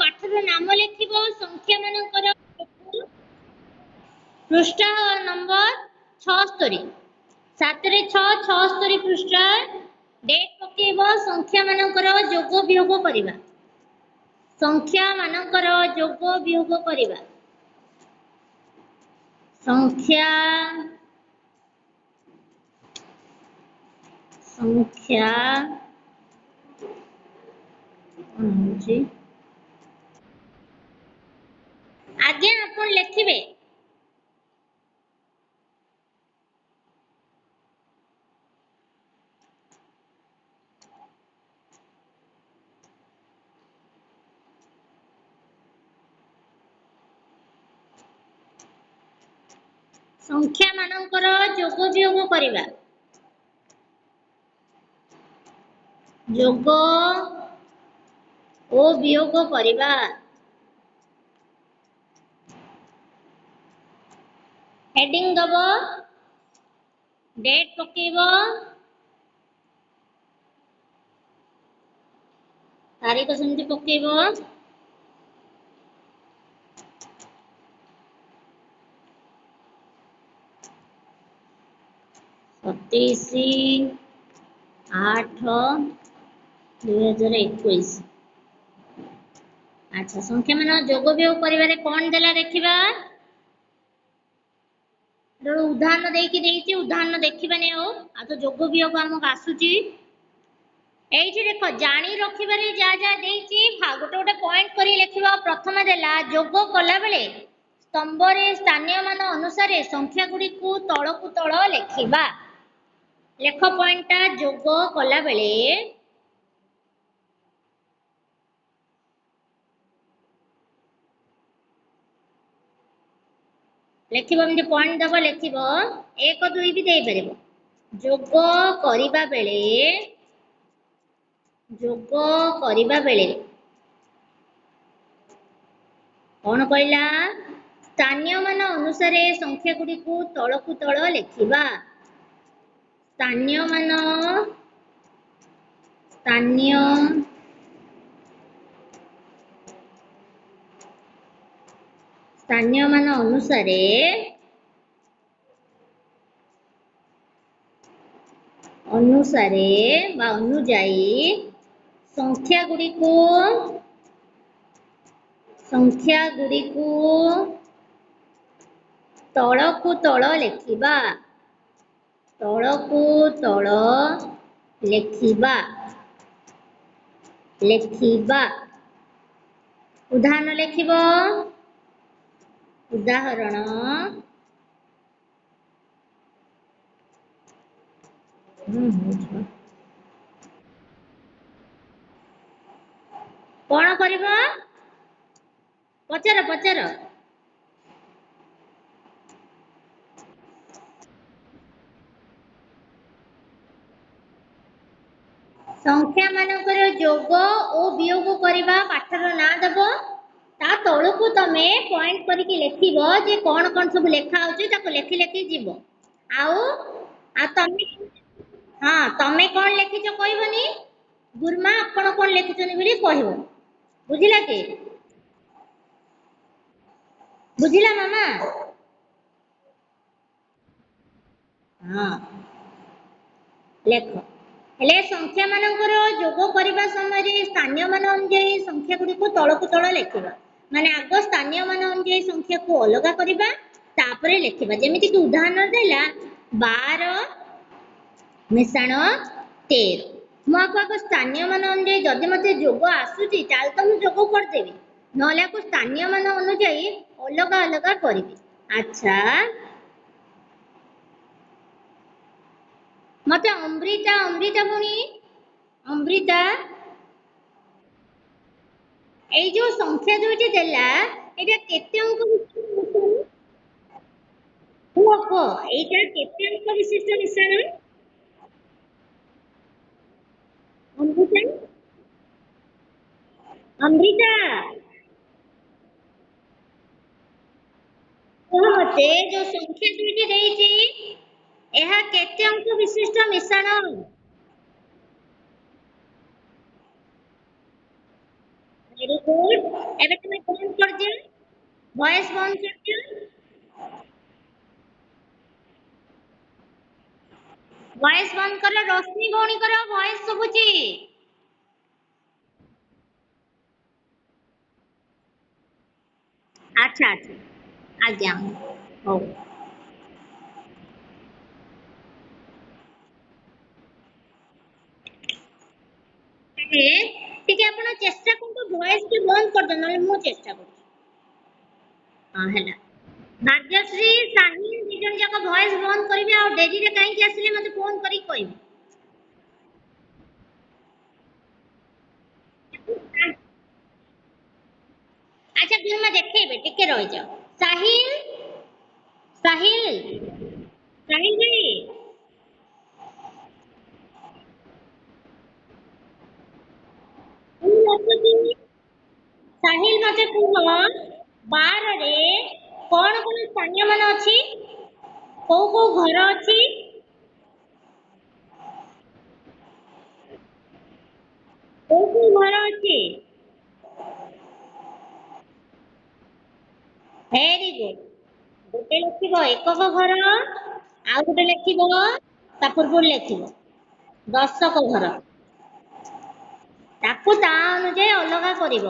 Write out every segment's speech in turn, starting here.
पाठर नाम लिखिबो संख्या मानकर पृष्ठ नंबर 76 7 रे 6 76 पृष्ठ डेट पकेबो संख्या मानकर जोग वियोग करिबा संख्या मानकर जोग वियोग करिबा संख्या संख्या आज्ञा आपण लिखिबे संख्या मानकर जोग वियोग करिबा जोग ओ वियोग करिबा हेडिंग दबो डेट पकेबो तारीख सेमती पकेबो 27/8/2021 अच्छा संख्या मान जोग वियोग करिबारे कोन देला देखिबा उदाहरण देकी देइची उदाहरण देखिबाने हो आ तो जोग वियोग हमक आसुची एइठी देखो जानी रखिबारे जा जा देइची गोटे गोटे पॉइंट करी लिखिबा प्रथम देला जोग कला बेले स्तंभ रे स्थानीय मान अनुसार संख्या गुडी को तळकु तळ लिखिबा लेख पॉइंटटा जोग कला बेले लिखिबो एमती पॉइंट दबो लिखिबो 1 2 भी देई परबो जोग करिबा बेले कोन कहला स्थानीय मान अनुसार संख्या गुडी को तळकु तळ लिखिबा स्थानीय मान अनुसारे बा अनुजाई संख्या गुडी को तळकु तळ लिखिबा लिखिबा उदाहरण लिखिबो उदाहरण कोन करिबो पचर संख्या मानकर जोग ओ वियोग करिबा पाठर ना दबो ता तळकु तमे पॉइंट करिकि लिखिबो जे कोन कोन सब लेखा होची ताको लेखि लेखि जीवो आउ आ तमे हां तमे कोन लिखिचो कहबनी गुरमा आपण कोन लिखिचनी बिली कहबो बुझिला के बुझिला मामा हां लेखो हेले संख्या मानकर जोग करिबा समय स्थानीय मान अनुसार संख्या गुडी को तळकु तळ लिखिबा माने आगो स्थानीय मान अनुसार संख्या को अलगा करिबा तापरे लिखिबा जेमिति कि उदाहरण देला 12 मिसाण 13 मो आपको स्थानीय मान अनुसार जदि मते जोग आसुची ताल त मु जोग कर देबी नले को स्थानीय मान अनुसार अलगा अलगा करिबी अच्छा मते अमृता पुनी अमृता ए जो संख्या दुईटी देला एटा केते अंक विशिष्ट को एटा केते अंक विशिष्ट मिश्रण अमृता मते जो संख्या दुईटी देइची एहा केते अंक विशिष्ट मिश्रण वेरी गुड एबे तुम बंद कर दियो वॉइस बंद कर दियो वॉइस बंद कर रोशनी भौणी कर वॉइस सुबुची अच्छा अच्छा आज्ञा हो ए ठीक है आपण चेष्टा करतो वॉइस के बंद कर दो नले मु चेष्टा करू हां हैला भाग्यश्री साहिल निजन जाक वॉइस बंद करिवे आ डेरी रे काहे कि आसिले मते फोन करी कहबे अच्छा फिर मैं देखेबे टिके रह जाओ साहिल साहिल साहिल भाई ମୁଁ ରଖୁଛି ସାହିଲ ମତେ କୁହ 12 ରେ କଣ କଣ ସ୍ଥାନୀୟ ମାନ ଅଛି କୋଉ କୋଉ ଘର ଅଛି କୋଉ କୋଉ ଘର ଅଛି ଭେରି ଗୁଡ୍ ଗୋଟେ ଲେଖିବ ଏକକ ଘର ଆଉ ଗୋଟେ ଲେଖିବ ତା ପୂର୍ବରୁ ଲେଖିବ ଦଶକ ଘର ତାକୁ ତା ଅନୁଯାୟୀ ଅଲଗା କରିବ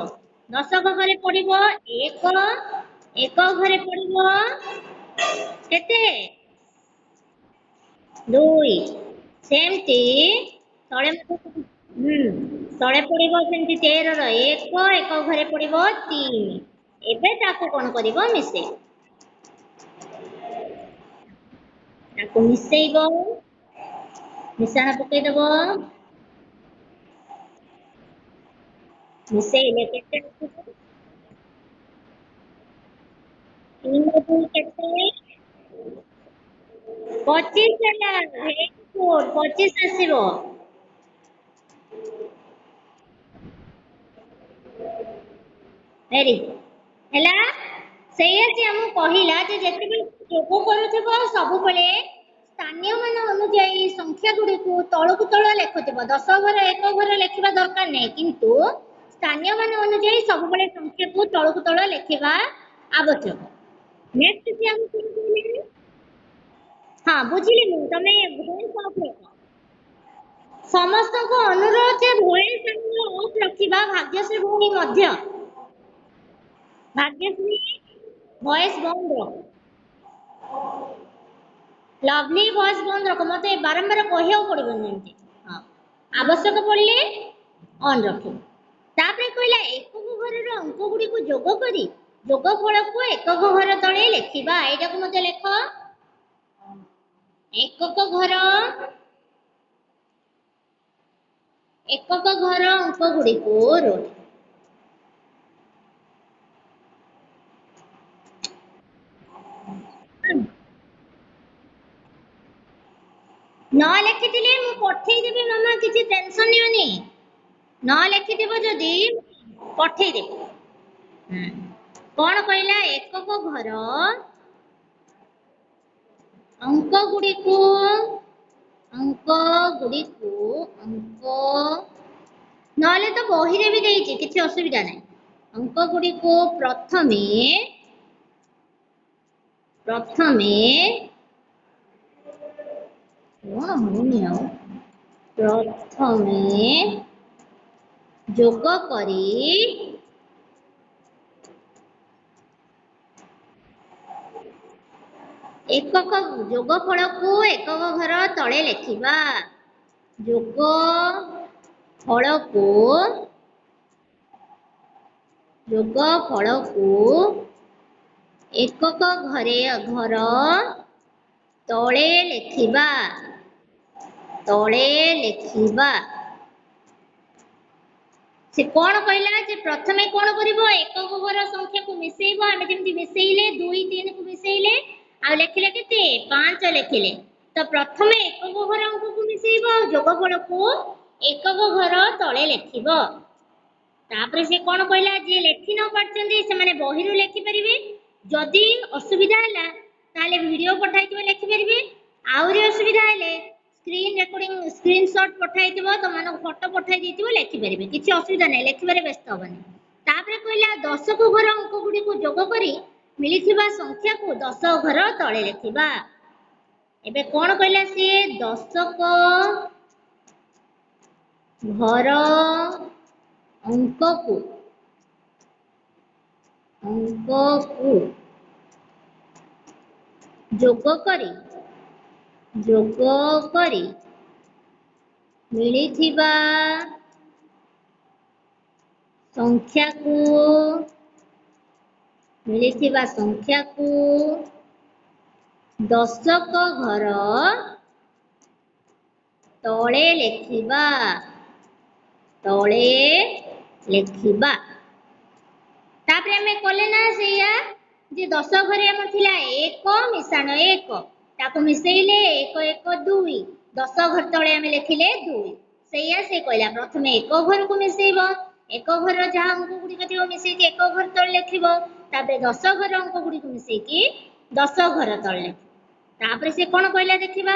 ଦଶକ ଘରେ ପଡିବ ଏକ ଏକ ଘରେ ପଡିବ କେତେ ଦୁଇ ସେମିତି ତଳେ ତଳେ ପଡିବ ସେମିତି 13 ର ଏକ ଏକ ଘରେ ପଡିବ 3 ଏବେ ତାକୁ କଣ କରିବ ମିଶେଇ ତାକୁ ମିଶେଇବ ମିଶାଣ ପକେଇଦବ ମିଶେଇଲେ କେତେ ଆସିବ 3 2 କେତେ 25 ହେଲା ଭେରି ଗୁଡ୍ 25 ଆସିବ ଭେରି ହେଲା ସେଇଆ ଯେ ଆମକୁ କହିଲା ଯେ ଯେତେବେଳେ ଯୋଗ କରୁଥିବ ସବୁବେଳେ ସ୍ଥାନୀୟ ମାନ ଅନୁଯାୟୀ ସଂଖ୍ୟା ଗୁଡ଼ିକୁ ତଳକୁ ତଳ ଲେଖୁଥିବ 10 ଘର 1 ଘର ଲେଖିବା ଦରକାର ନାହିଁ କିନ୍ତୁ ସ୍ଥାନୀୟ ମାନ ଅନୁଯାୟୀ ସବୁବେଳେ ସଂଖ୍ୟାକୁ ତଳକୁ ତଳ ଲେଖିବା ଆବଶ୍ୟକ ନେକ୍ସଟ ଯେ ଆମକୁ କହିଲେ ହଁ ବୁଝିଲି ମୁଁ ତମେ ଭଏସ ଅଫ୍ ରଖ ସମସ୍ତଙ୍କୁ ଅନୁରୋଧ ଯେ ଭଏସ ଆମର ଅଫ୍ ରଖିବା ଭାଗ୍ୟଶ୍ରୀ ଭଉଣୀ ମଧ୍ୟ ଭାଗ୍ୟଶ୍ରୀ ଭଏସ ବନ୍ଦ ରଖ ଲଭଲି ଭଏସ ବନ୍ଦ ରଖ ମତେ ବାରମ୍ବାର କହିବାକୁ ପଡିବନି ଏମିତି ହଁ ଆବଶ୍ୟକ ପଡିଲେ ଅନ୍ ରଖିବ ତାପରେ କହିଲା ଏକକ ଘରର ଅଙ୍କ ଗୁଡ଼ିକୁ ଯୋଗ କରି ଯୋଗଫଳକୁ ଏକକ ଘର ତଳେ ଲେଖିବା ଏଇଟାକୁ ମତେ ଲେଖ ଏକକ ଘର ଏକକ ଘର ଅଙ୍କ ଗୁଡ଼ିକୁ न लिखिथिले मु पठेई देबी मामा किछि टेंशन नियोनी न लिखिथिबो जदी पठेई देबो कोन कहला एकक घर अंक गुडी अंक नले तो बही रे भी देइछि किछि असुविधा नै अंक गुडी को प्रथमे प्रथमे कोन होनी आ प्रथमे जोग करी एकक जोगफल को एकक घर तले लिखिबा जोगफल को एकक घरे घर तले लिखिबा से कौन कहला जे प्रथमे कौन करिवो एकक घर संख्या को मिसेइबो आमे जेमति मिसेइले 2 3 को मिसेइले आ लेखिले केते 5 लेखिले तो प्रथमे एकक घर अंक को मिसेइबो जोगफल को एकक घर तळे लेखिबो तापर से कौन कहला जे लेखि न पारचंदी से माने बहिरु लेखि परिबे जदी असुविधा हला ताले वीडियो पठाइतिबो लेखि परिबे आउरी असुविधा हले स्क्रीन रेकॉर्डिंग स्क्रीनशॉट पठाइतिबो तो मानो फोटो पठाइ दितिबो लेखि परिबे किछि असुविधा नै लेखिबारे व्यस्त होबनी तापरे कहला 10 को घर अंक गुडी को जोग करी मिलिथिबा संख्या को 10 घर तळे लिखिबा। एबे कोन कहला से 10 को घर अंक को जोग करी मिलिथिबा संख्या को 10 को घर तळे लिखिबा। तापरे हमें कले ना सेया जे 10 घरे हमर थिला 1 मिसाण 1 ताको मिसेइले 1 1 2 10 घर तळे हमें लिखिले 2 सेया से कहला प्रथमे 1 घर को मिसेइबो 1 घर जहा अंक गुडी कथिबो मिसेइ के 1 घर तळे लिखिबो तापरे 10 घर अंक गुडी को मिसेइ के 10 घर तळे लिखिबो। तापरे से कोन कहला देखिबा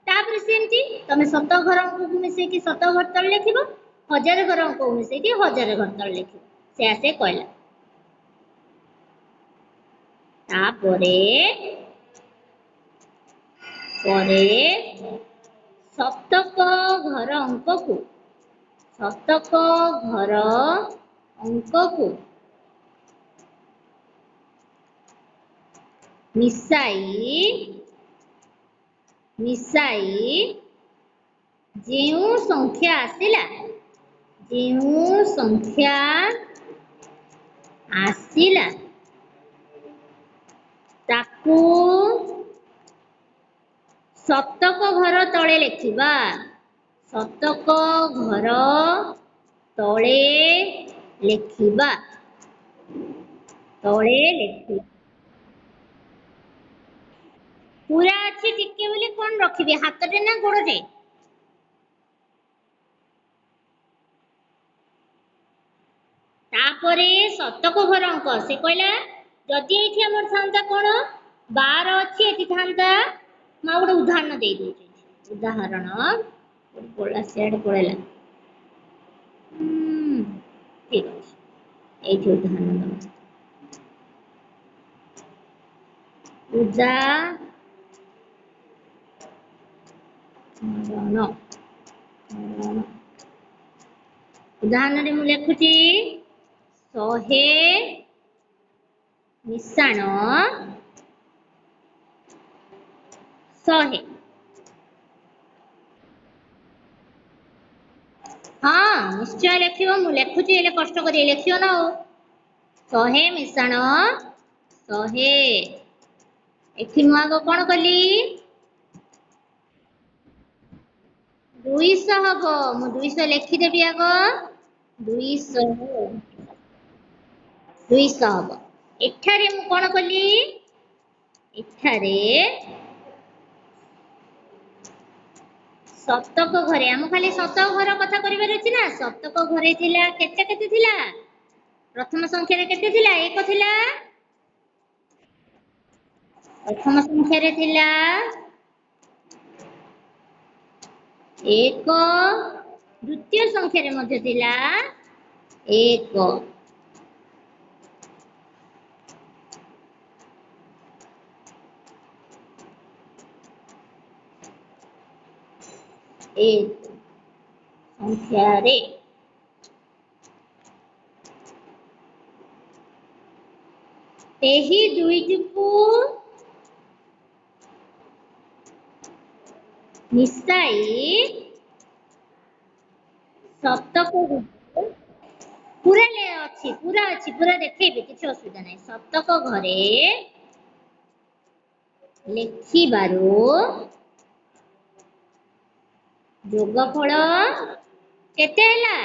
तापरे सेमती तमे 7 घर अंक को मिसेइ के 7 घर तळे लिखिबो 1000 घर अंक को मिसेइ के 1000 घर तळे लिखिबो से आसे कहला। तापरे शतक घर अंक को मिसाई जेउ संख्या आसिला ताकू शतक घर तळे लिखिबा शतक घर तळे लिखिबा पूरा अच्छी टिके बोले कोन रखिबे हातटे ना गोड़टे तापरे शतक घर अंक से कहला जदि एठी हमर थांता कोन 12 अछि एठी थांता मा गोटे उदाहरण दे दोचे उदाहरण बोला सेड पळेला ठीक अछि एठी उदाहरण दो उदाहरण रे मु लिखुची 100 मिसाण 100 हाँ निश्चय लिखियो मु लिखुची एले कष्ट करी लिखियो ना 100 मिसाण 100 एठी मु आगो कोन कली 200 हबो मु 200 लिखि देबी आगो 200 हबो एठारे मु कोन कली एठारे शतक घरे हम खाली शतक घर कथा करिबार अछि ना शतक घरे थिला केते केते थिला प्रथम संख्या रे केते थिला 1 थिला प्रथम संख्या रे थिला 1 द्वितीय संख्या रे मध्ये थिला 1 संख्या रे तेही दुईटिकु मिसाई शतक पूरा ले अछि पूरा देखैबे किछ असुविधा नै शतक घरे लिखिबारो जोगफल केते हैला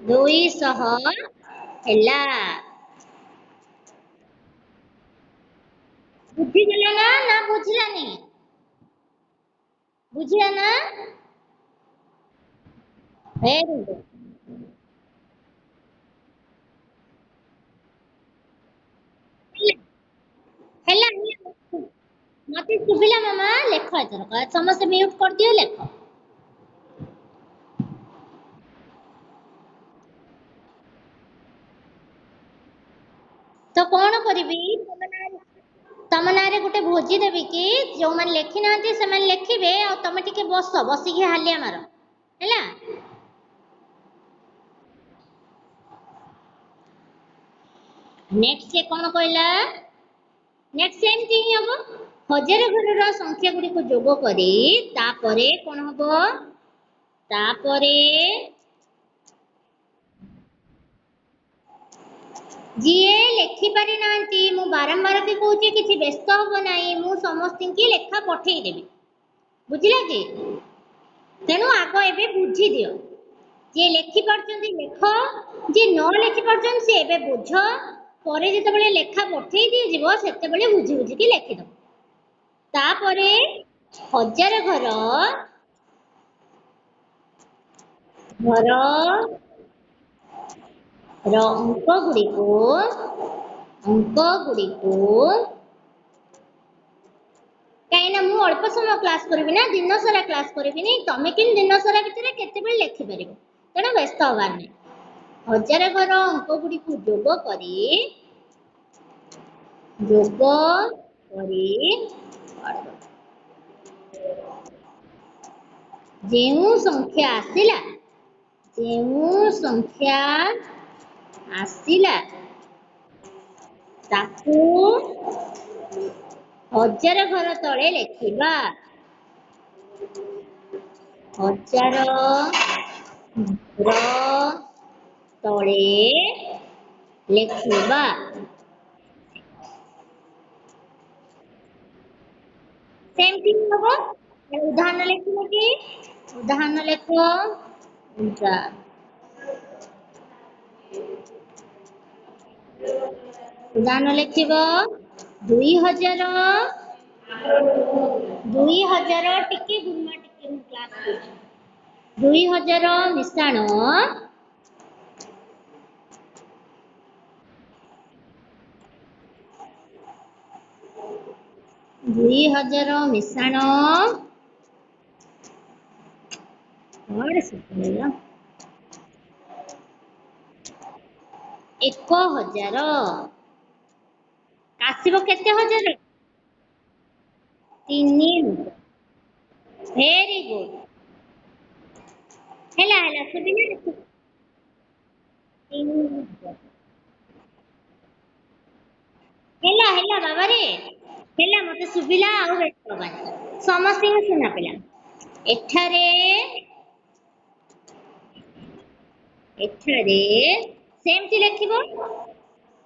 200 हैला बुद्धि गेला ना बुझिलानी बुझिला ना वेरी गुड हैला मते सुबिला मामा लेख एथर समस्त म्यूट कर दियो लेख। तो कौन करिबी तम ना रे गोटे भोजी देबी कि जो मन लेखि नांती से मन लेखिबे आ तमे टिके बसी कि हालिया मार हैला। नेक्स्ट से कौन कहला नेक्स्ट सेम कि हबो हजार घर संख्या गुडी को जोग करी तापरे कौन हबो तापरे जीए लेखि पारि नांती मु बारंबार के कहूची किछि व्यस्त हबो नाही मु समस्त की लेखा पठेई देबी बुझिला कि तेनु आगो एबे बुझी दियो जे लेखि पारचंती लेख जे न लेखि पारचंती से एबे बुझ परे जेते बेले लेखा पठेई दिए जीवो सेते बेले बुझी बुझी की लेखि दो तापरे हजार घर घर र अंक गुडी को कहीं मु अल्प समय क्लास करी ना दिन सारा क्लास करी तमें कि दिन सारा भितर केते लेखि पार तेना व्यस्त हबार नहीं हजार घर अंक गुडी को जोग करी जेउ संख्या आसिला ताकू हजार घर तले लेखिबा हजार घर तले लेखिबा सेम थिंग हबो उदाहरण लेखिबो कि उदाहरण लेखो उदाहरण लेखिबो 2000 टिके गुणमा टिके क्लास कर 2000 मिसाण 2000 मिसाण और सुनेला 1000 आसीबो केते हजार 3000 वेरी गुड हैला हैला सुबिना 3000 हैला हैला बाबा रे हैला मते सुबिला आ व्यस्त हबा समस्त सुना पिला एठारे सेमती लेखिबो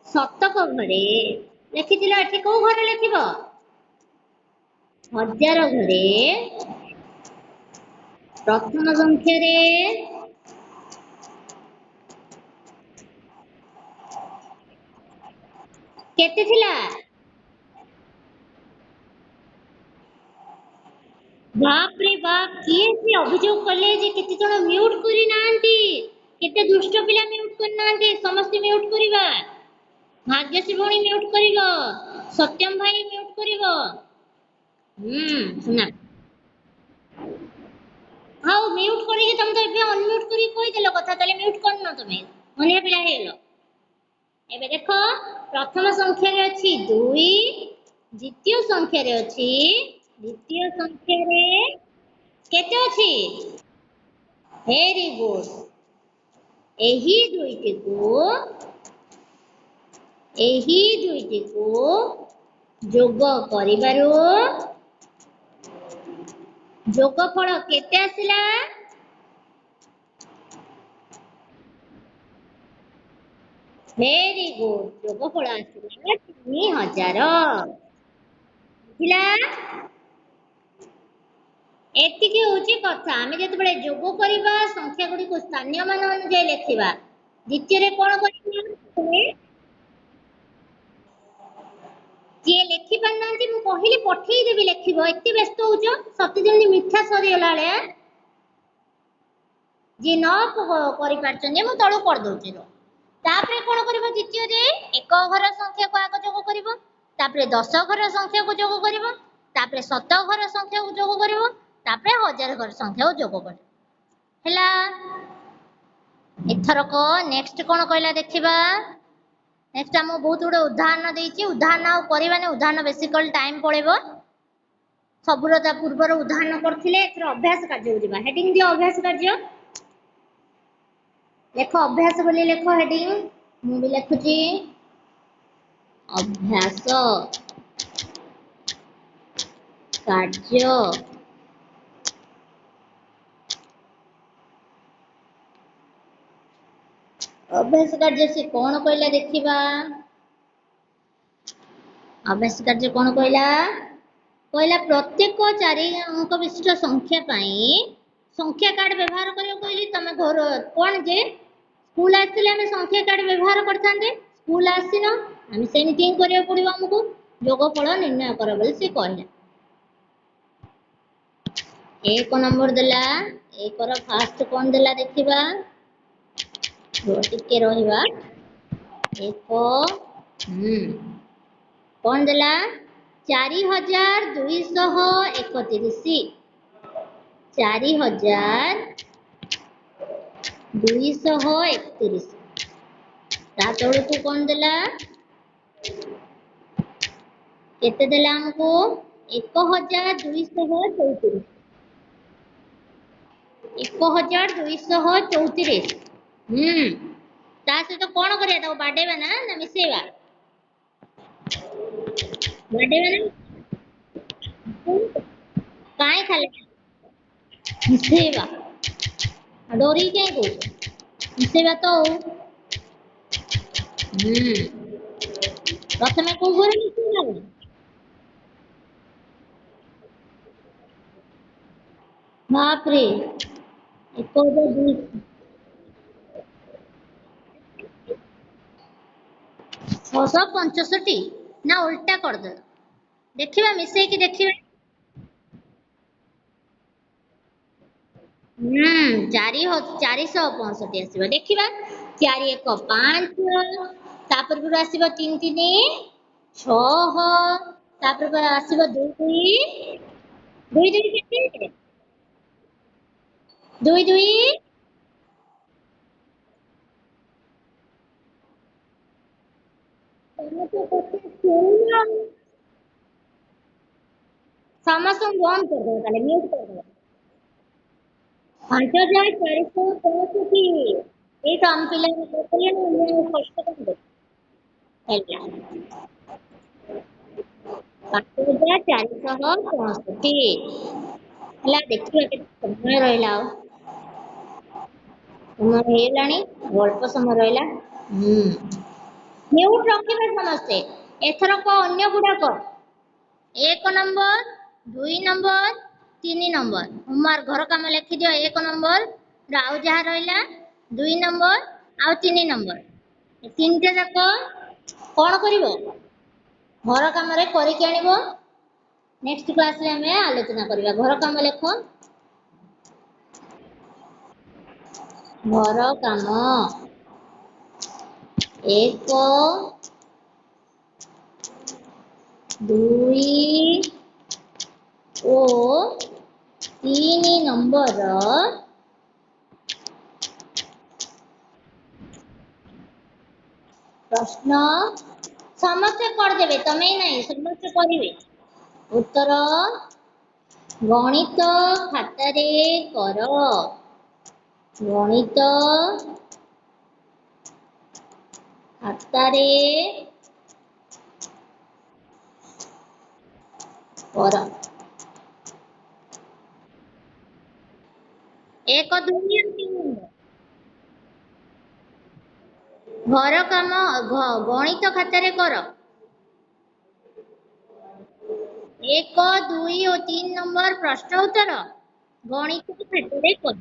शतक घरे लेखिथिलो एठी को घरे लेखिबो हजार घरे प्रथम संख्या रे केते थिला बाप रे बाप किए से अभियोग कले जे केते जण म्यूट करी नांती केते दुष्ट पिला म्यूट कर नांती समस्त म्यूट करिबा भाग्यश्री भणी म्यूट करिवो सत्यम भाई म्यूट करिवो सुना हाउ म्यूट करी तुम तो एबे अनम्यूट करी कोइ देलो कथा तले म्यूट करनो तुमे मने पिला हेलो एबे देखो प्रथम संख्या रे अछि 2 द्वितीय संख्या रे अछि द्वितीय संख्या रे केते अछि वेरी गुड एही दुईटी को जोग करिबारो जोगफल केते आसिला वेरी गुड जोगफल आसिला 3000 बुझिला एतिके होची कथा आमे जते बळे जोग करिबा संख्या गुडी को स्थानीय मान अनुसार लेखिबा द्वितीय रे कोन करिबा तुमे जे लेखि पन्नांती मु कहिली पठेई देबी लेखिबो एते व्यस्त होजो सत्य जल्दी मिठा सरी लाळे जे न करि पारचने मु तळो कर दोची रो तापरे कोन करिबो द्वितीय रे एक घर संख्या को आगो जोग करिबो तापरे 10 घर संख्या को जोग करिबो तापरे शत घर संख्या को जोग करिवो तापरे हजार घर संख्या को जोग कर हैला एथरक नेक्स्ट कोन कहला देखिबा नेक्स्ट हम बहुत गुडे उदाहरण देछि उदाहरण आ करबाने उदाहरण बेसी कल टाइम पळेबो सबुरता पूर्वर उदाहरण करथिले एथर अभ्यास कार्य हो जिबा हेडिंग दियो अभ्यास कार्य लेखो अभ्यास बोली लेखो हेडिंग मु भी लिखुची अभ्यास कार्य अभ्यास कार्य से कौन कहला देखिबा अभ्यास कार्य कौन कहला कहला प्रत्येक 4 अंक विशिष्ट संख्या पाई संख्या कार्ड व्यवहार करियो कहली तमे घर कोन जे स्कूल आसिले हम संख्या कार्ड व्यवहार करथांदे स्कूल आसिनो हम सेनी थिंग करियो पड़िबो हमकु योगफल निर्णय कर बोली से कहला एक नंबर देला एक रो फास्ट कोन देला देखिबा टिके रहिबा एक कौन देला 4231 4231 ता तळु को कौन देला केते देला हमको 1234 1234 ता से तो कौन करिया तो बाडेबा ना मिसेबा बाडेबा ना काय खाले मिसेबा डोरी के को मिसेबा तो प्रथमे को घरे मिसेबा बाप रे एको दो 665 ना उल्टा कर दे देखिबा मिसे की देखिबा 465 आसीबा देखिबा 4 1 5 तापर गुरु आसीबा 3 3 6 तापर आसीबा 2 2 2 2 केते 2 2 समस्त बंद कर दो ताले म्यूट कर दो 5465 ये तो हम पिले बोले ना मैं फर्स्ट कर दो ହେଲା 5465 ହେଲା ଦେଖିବା କେତେ ସମୟ ରହିଲା ଆଉ ସମୟ ହେଇଗଲାଣି ଅଳ୍ପ ସମୟ ରହିଲା म्यूट रखिबे समस्ते एथरक अन्य गुडाक 1 नंबर 2 नंबर 3 नंबर होमवर्क घर काम लिखि दियो 1 नंबर राउ जहा रहला 2 नंबर आ 3 नंबर तीनटे जाक कोन करिवो घर काम रे करि के आनिबो नेक्स्ट क्लास रे हमें आलोचना करबा घर काम लिखो घर काम 1 2 ओ 3 नंबर प्रश्न समस्त कर देबे तमे नहीं समस्त करिवे उत्तर गणित खाता रे कर गणित खाता रे कर 1 2 3 घर काम गणित खाता रे कर 1 2 और 3 नंबर प्रश्न उत्तर गणित खाता रे कर